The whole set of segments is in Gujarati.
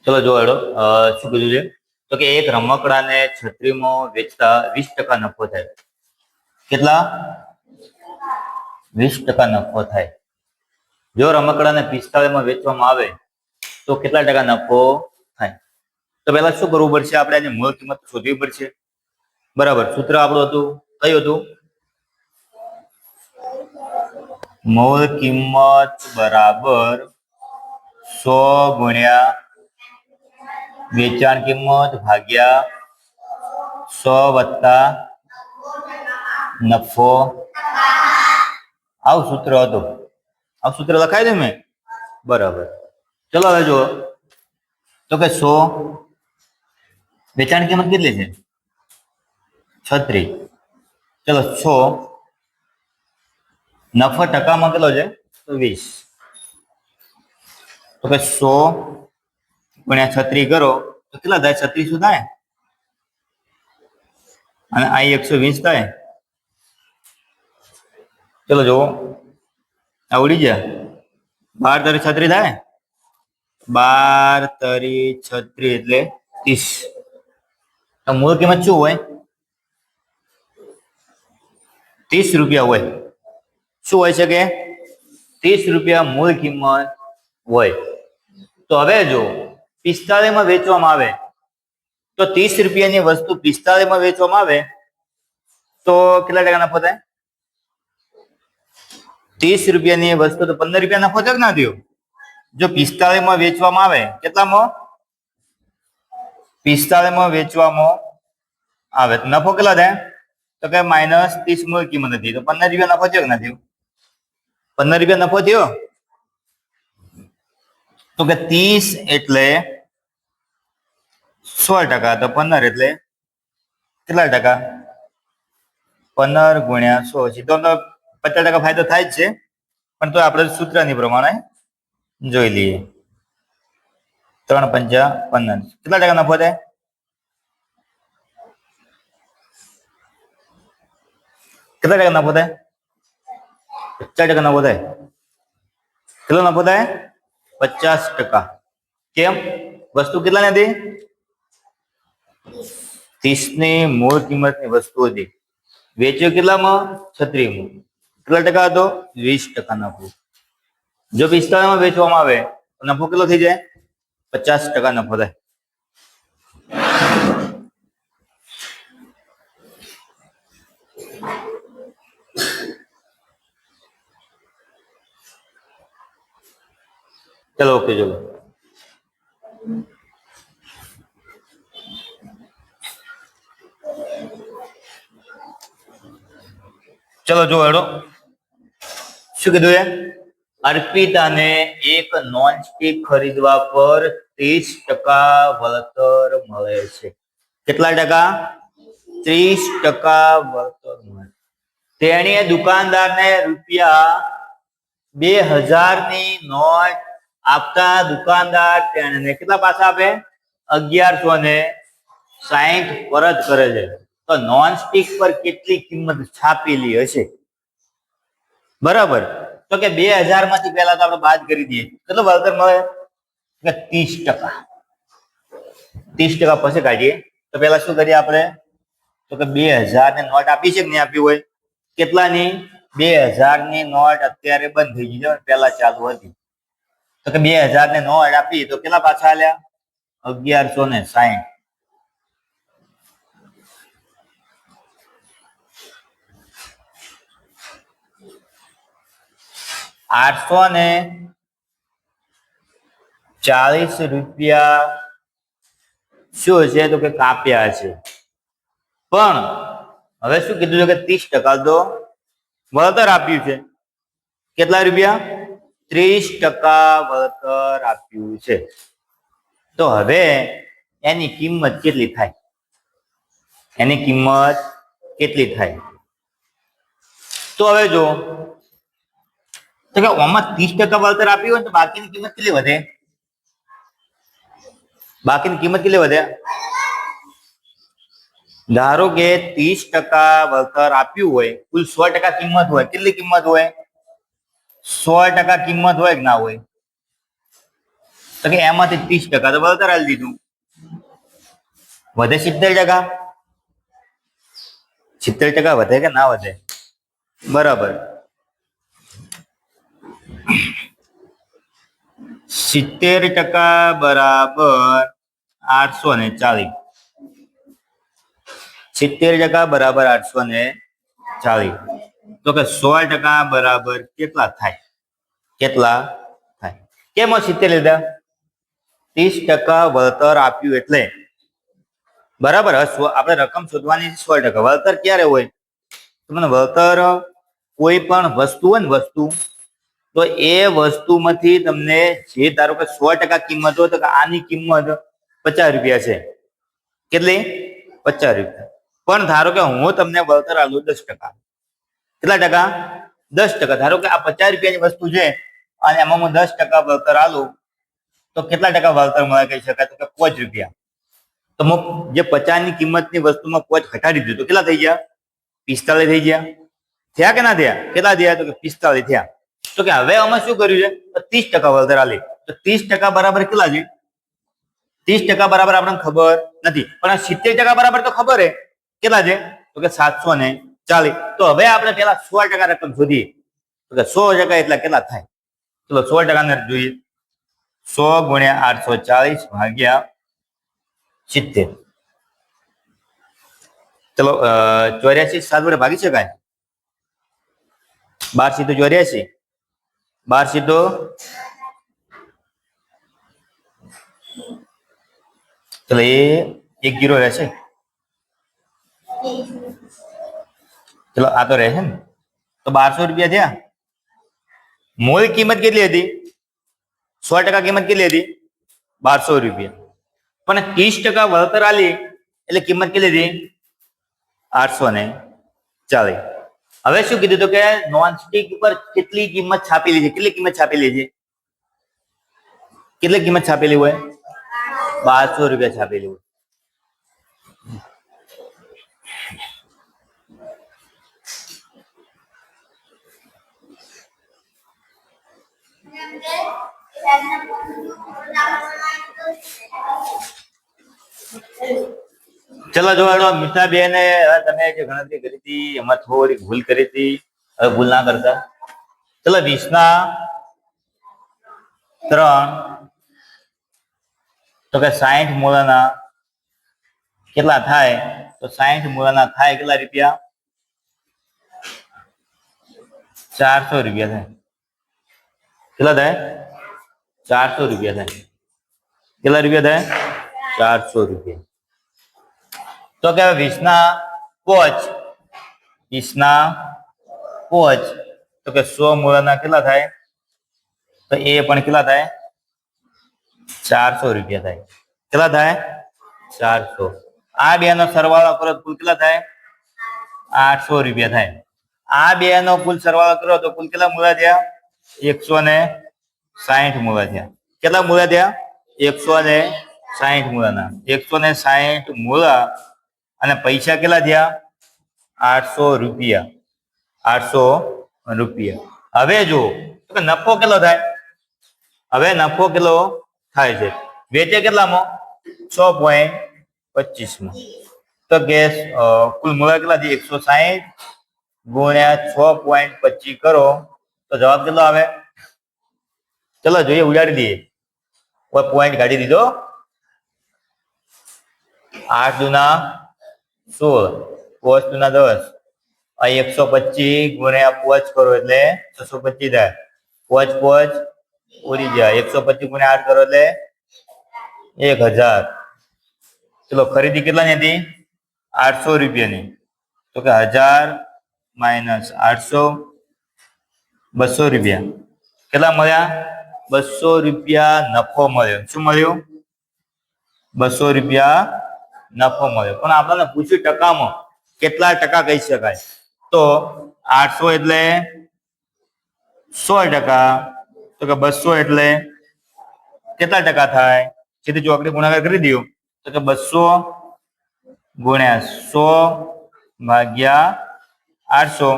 ચલો જો હેડો શું કીધું છે તો કે એક રમકડાને છત્રીમાં વેચતા 20% નફો થાય. કેટલા? 20% નફો થાય. જો રમકડાને 45 વેચવામાં આવે તો કેટલા ટકા નફો થાય? તો પહેલા શું કરવું પડશે? આપણે આની મૂળ કિંમત શોધવી પડશે. બરાબર, સૂત્ર આપણું હતું કયું હતું? મૂળ કિંમત બરાબર 100 ગુણ્યા વેચાણ કિંમત ભાગ્યા 100 વત્તા નફો. આવું સૂત્ર હતું. આવું સૂત્ર લખાય છે મેં? બરાબર. ચલો હવે જુઓ તો કે 100 વેચાણ કિંમત કેટલી છે? 36. ચલો 100 નફો ટકામાં કેટલો છે? તો 20. તો કે 100 ગુણ્યા 36 કરો તો કેટલા થાય? 36 થાય અને આ 120 થાય. ચલો જુઓ આવડી ગયા. 12 તરી 36 થાય. 12 તરી 36 એટલે 30. તો મૂળ કિંમત શું હોય? 30 રૂપિયા હોય. શું હોય છે કે 30 રૂપિયા મૂળ કિંમત હોય. તો હવે જો 45 વેચવામાં આવે તો 30 રૂપિયાની વસ્તુ 45 વેચવામાં આવે તો કેટલા ટકા નફો થાય? 30 રૂપિયાની વસ્તુ તો 15 રૂપિયા નફો થયો ના થયો? જો 45 વેચવામાં આવે, કેટલામાં? 45 વેચવામાં આવે તો નફો કેટલા થાય? તો કે -30 મૂળ કિંમત હતી તો 15 રૂપિયા નફો થયો કે ના થયો? 15 રૂપિયા નફો થયો. તો કે 30 એટલે 100%, તો 15 એટલે કેટલા ટકા? 15 ગુણ્યા 100. સીધો તો 50% ફાયદો થાય જ છે, પણ તો આપણે સૂત્રની પ્રમાણે જોઈ લઈએ. 3 પંચા 15. કેટલા ટકા નફો થાય? કેટલા ટકા નફો થાય? 50% નફો થાય. કેટલો નફો થાય? 50%. કેમ? વસ્તુ કેટલાની હતી? 30 ની મૂળ કિંમતની વસ્તુ હતી. વેચ્યો કેટલામાં? 36 માં. કેટલા ટકા હતો? 20% નફો. જો 45 વેચવામાં આવે તો નફો કેટલો થઈ જાય? 50% નફો થાય. ચલો ઓકે. ચલો ચલો જો હેડો શું કીધું? અર્પિતાને એક નોનસ્ટિક ખરીદવા પર 30% વળતર મળે છે. કેટલા ટકા? 30% વળતર મળે. તેણીએ દુકાનદારને ₹2000 ની નોટ આપતા દુકાનદાર તેણીને કેટલા પાછા આપે? 1160 પરત કરે છે. તો નોનસ્ટિક પર કેટલી કિંમત છાપેલી હશે? બરાબર. તો કે 2000 માંથી પહેલા તો આપણે બાદ કરી દઈએ. કેટલો વળતર મળે? 30%. 30% પછી કાઢીએ તો પહેલા શું કરીએ આપણે? તો કે 2000 ની નોટ આપી છે કે નહીં આપી હોય? કેટલાની? 2000 ની નોટ અત્યારે બંધ થઈ ગઈ છે, પહેલા ચાલુ હતી. તો કે 2000 ની નોટ આપી તો કેટલા પાછા આલ્યા? 1160. 840 રૂપિયા શું છે? તો કે કાપ્યા છે. પણ હવે શું કીધું છે કે 30% તો વળતર આપ્યું છે. કેટલા રૂપિયા? 30% વળતર આપ્યું છે. તો હવે એની કિંમત કેટલી થાય? એની કિંમત કેટલી થાય? તો હવે જો તો કે આમાં 30% વળતર આપ્યું હોય તો બાકીની કિંમત કેટલી વધે? બાકીની કિંમત કેટલી વધે? ધારો કે 30% વળતર આપ્યું હોય, કુલ 100% કિંમત હોય. કેટલી કિંમત હોય? 100% કિંમત હોય કે ના હોય? તો કે એમાંથી 30% તો વળતર આલી દીધું, વધે 70%? 70% વધે કે ના વધે? બરાબર, 70% બરાબર 840. 70% બરાબર 840. તો કે 16% બરાબર કેટલા થાય? કેટલા થાય? કેમ 70 લીધા? 30% વળતર આપ્યું એટલે બરાબર. આપણે રકમ શોધવાની 16%. વળતર ક્યારે હોય? તમને વળતર કોઈ પણ વસ્તુ હોય ને, વસ્તુ, તો એ વસ્તુમાંથી તમને જે ધારો કે 100% કિંમત હોય, તો કે આની કિંમત 50 રૂપિયા છે. કેટલી? 50 રૂપિયા. પણ ધારો કે હું તમને વળતર આલું 10%. કેટલા ટકા? 10%. ધારો કે આ 50 રૂપિયાની વસ્તુ છે અને એમાં હું 10% વળતર આલું, તો કેટલા ટકા વળતર મળે કહી શકાય? તો કે 5 રૂપિયા. તો હું જે 50 ની કિંમતની વસ્તુમાં 5 ઘટાડી દીધું, તો કેટલા થઈ ગયા? 45 થઈ ગયા. થયા કે ના થયા? કેટલા થયા? તો કે 45 થયા. તો કે હવે અમે શું કર્યું છે? 30% વળતર આલી. તો 30% બરાબર કેટલા છે? 30% બરાબર આપણને ખબર નથી, પણ 70% બરાબર તો ખબર હે. કેટલા છે? તો કે 740. તો હવે આપણે પેલા 16% રકમ શોધીએ. તો કે 100% એટલે કેટલા થાય? ચલો 16% ને જોઈએ. 100 ગુણ્યા 840 ભાગ્યા 70. ચલો 84 7 વડે ભાગી શકાય? 12 × 84. 12 ચલો એ 1 0 રહેશે. ચલો આ તો રહેશે ને. તો 1200 રૂપિયા થયા. મૂળ કિંમત કેટલી હતી? 100% કિંમત કેટલી હતી? 1200 રૂપિયા. પણ 30% વળતર આલી એટલે કિંમત કેટલી હતી? 840. હવે શું કીધું? તો કે નોનસ્ટિક ઉપર કેટલી કિંમત છાપેલી છે? કેટલી કિંમત છાપેલી છે? કેટલી કિંમત છાપેલી હોય? 1200 રૂપિયા છાપેલી હોય. ચલો જો મિશ્રાબેન, તમે જે ગણતરી કરી હતી એમાં થોડી ભૂલ કરી હતી. હવે ભૂલ ના કરતા. ચલો 20/3, તો કે 60 મૂળના કેટલા થાય? તો 60 મૂળના થાય કેટલા રૂપિયા? 400 રૂપિયા થાય. કેટલા થાય? 400 રૂપિયા થાય. કેટલા રૂપિયા થાય? 400 રૂપિયા. તો કે 20/5, 20/5, તો કે 100 મૂળના કેટલા થાય? તો એ પણ કેટલા થાય? 400 રૂપિયા થાય. કેટલા થાય? 400. આ બે નો સરવાળો કરો તો કુલ કેટલા થાય? 800 રૂપિયા થાય. આ બે નો કુલ સરવાળો કરો તો કુલ કેટલા મૂળા થયા? 160 મૂળા થયા. કેટલા મૂળા થયા? 160 મૂળાના. 160 મૂળા અને પૈસા કેટલા થયા? 800 રૂપિયા. 800 રૂપિયા. હવે જો નફો કેટલો થાય? હવે નફો કેટલો થાય છે? વેચે કેટલામાં? 6.25 તો કે કુલ મૂળા કેટલા છે? 160 ગુણ્યા 6.25 કરો તો જવાબ કેટલો આવે? ચલો જોઈએ, ઉડાડી દઈએ. કોઈ પોઈન્ટ કાઢી દીધો. 8 દુના 16, 5 દુના 10, 125 ગુણ્યા 5 કરો એટલે 625 થાય. 5 5 ઉડી જાય. 125 ગુણ્યા 8 કરો એટલે 1000. ચલો ખરીદી કેટલાની હતી? 800 રૂપિયાની. તો કે 1000 માઇનસ 800, 200 રૂપિયા. કેટલા મળ્યા? 200 રૂપિયા નફો મળ્યો. શું મળ્યું? 200 રૂપિયા નફો મળ્યો. પણ આપણને પૂછ્યું ટકામાં, કેટલા ટકા કહી શકાય? તો 800 એટલે 100%, તો કે 200 એટલે કેટલા ટકા થાય? સીધી ચોકડી ગુણાકાર કરી દો તો કે 200 ગુણ્યા 100 ભાગ્યા 800.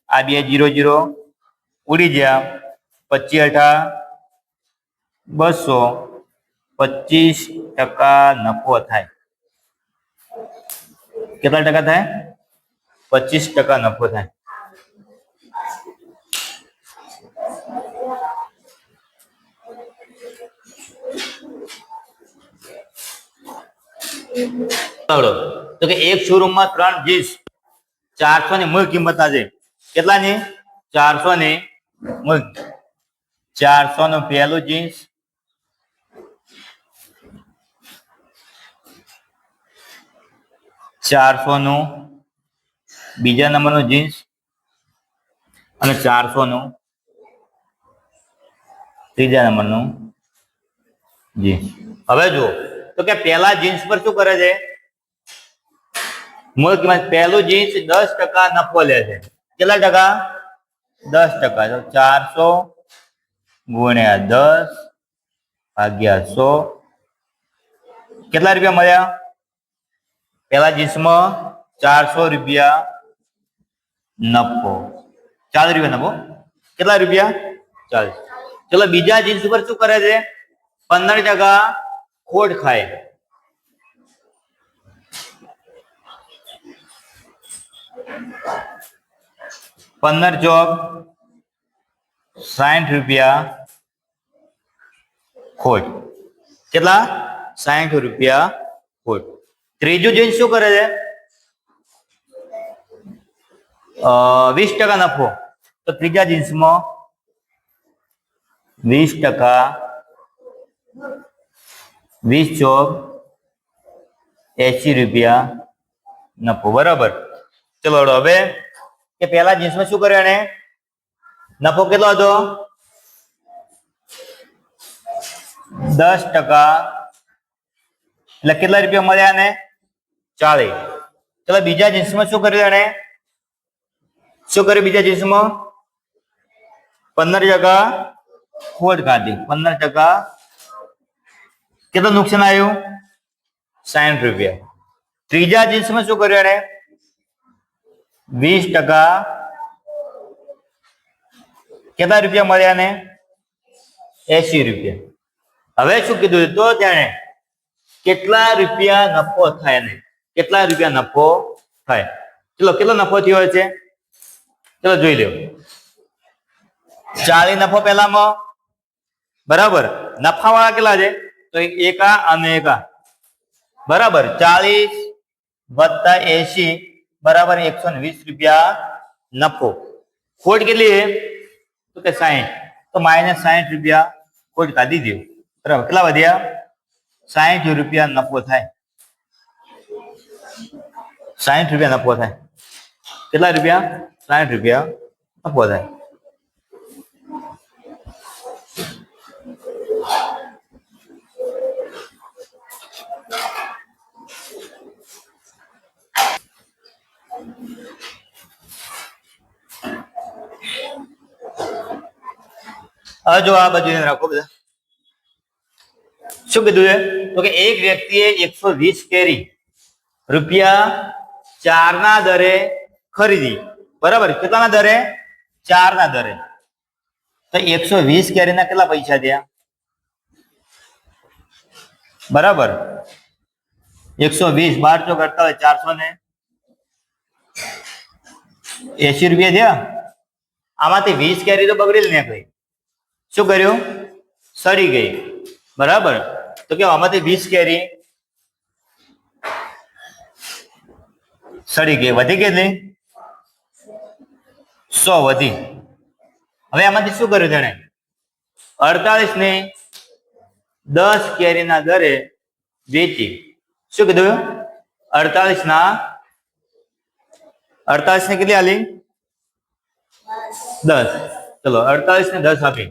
આ બે 0 0 ઉડી ગયા. 25 8 200 25% નફો થાય. કેટલા ટકા થાય? 25% નફો થાય. તો કે એક શોરૂમ માં 3 જીન્સ 400 ની મૂળ કિંમત આજે કેટલાની? 400 ની મૂળ. 400 નું પહેલું જીન્સ, 400 નું બીજા નંબરનું જીન્સ અને 400 નું ત્રીજા નંબરનું જીન્સ. હવે જુઓ તો કે પહેલા જીન્સ પર શું કરે છે? મૂળ કિંમત. પહેલું જીન્સ 10% નફો લે છે. કેટલા ટકા? 10%. તો 400 ગુણ્યા 10 ભાગ્યા 100 કેટલા રૂપિયા મળ્યા? પહેલા જીન્સમાં 400 રૂપિયા નફો. 40 રૂપિયા નફો. કેટલા રૂપિયા? 40. ચલો બીજા જીન્સ ઉપર શું કરે છે? 15% ખોટ ખાય. ₹15 ચોક 60 રૂપિયા ખોટ. કેટલા? 60 રૂપિયા ખોટ. ત્રીજું જીન્સ શું કરે છે? 20% નફો. તો ત્રીજા જીન્સમાં 20%, 20 ચોક 80 રૂપિયા નફો. બરાબર. ચલો હવે કે પહેલા જીન્સમાં શું કર્યું એને? નફો કેટલો હતો? 10%. એટલે કેટલા રૂપિયા મળ્યા ને? 40. ચલો બીજા જીન્સમાં શું કર્યું એને? શું કર્યું બીજા જીન્સમાં? 15% ખોટ કાઢી. 15% કેટલું નુકસાન આવ્યું? 60 રૂપિયા. ત્રીજા જીન્સમાં શું કર્યું એને? 20%. કેટલા રૂપિયા મળ્યા ને? 80 રૂપિયા. હવે શું કીધું? તો તેને કેટલા રૂપિયા નફો થાય ને? કેટલા રૂપિયા નફો થાય? ચલો કેટલો નફો થયો છે? ચલો જોઈ લો. 40 નફો પહેલામાં. બરાબર. નફા વાળા કેટલા છે? તો એકા અને એકા. બરાબર. 40 વત્તા 80 બરાબર 120 રૂપિયા નફો. ખોટ કેટલી છે? તો કે 60. તો -60 રૂપિયા ખોટ કાઢી દો. બરાબર. કેટલા વધ્યા? 60 રૂપિયા નફો થાય. 60 રૂપિયા નફો થાય. કેટલા રૂપિયા? 60 રૂપિયા નફો થાય. હવે જો આ બાજુ રાખો બધા. શું કીધું છે? તો કે એક વ્યક્તિએ 120 કેરી ₹4 ના દરે ખરીદી. બરાબર. કેટલાના દરે? 4 ના દરે. તો 120 કેરીના કેટલા પૈસા થયા? બરાબર. 120 12 ચોક 48 480 રૂપિયા થયા. આમાંથી 20 કેરી તો બગડી ને કઈ. શું કર્યું? સડી ગઈ. બરાબર. તો કે આમાંથી 20 કેરી સડી ગઈ. વધી કેટલી? 100 વધી. હવે આમાંથી શું કર્યું તેણે? 48 ને 10 કેરીના દરે વેચી. શું કીધું? 48 ને કેટલી આલી? 10. ચલો 48 ને 10 આપી.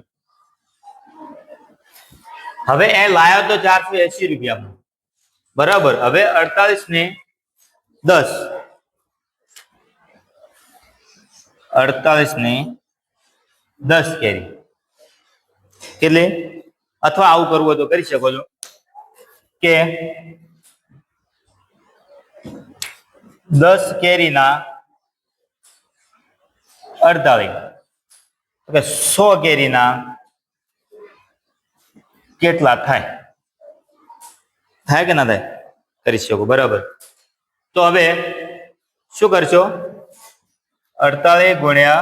હવે એ લાયો તો 480 રૂપિયામાં. બરાબર. હવે 48 ને 10 48 ને 10 કેરી કેટલી? અથવા આવું કરવું હોય તો કરી શકો છો કે 10 કેરીના 48 100 કેરીના કેટલા થાય? થાય કે ના થાય? કરી શકો. બરાબર. તો હવે શું કરશો? 48 ગુણ્યા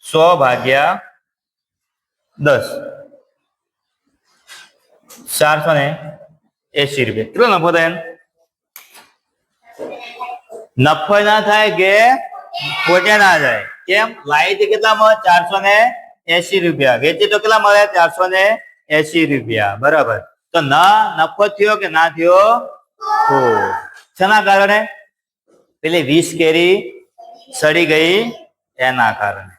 100 ભાગ્યા 10, 480 રૂપિયા. કેટલો નફો થાય? નફો ના થાય કે ખોટે ના જાય. કેમ? લાવી હતી કેટલામાં? 480 રૂપિયા. વેચી તો કેટલા મળે? 480 રૂપિયા. બરાબર. તો ના નફો થયો કે ના થયો? શેના કારણે? પેલી 20 કેરી સડી ગઈ એના કારણે.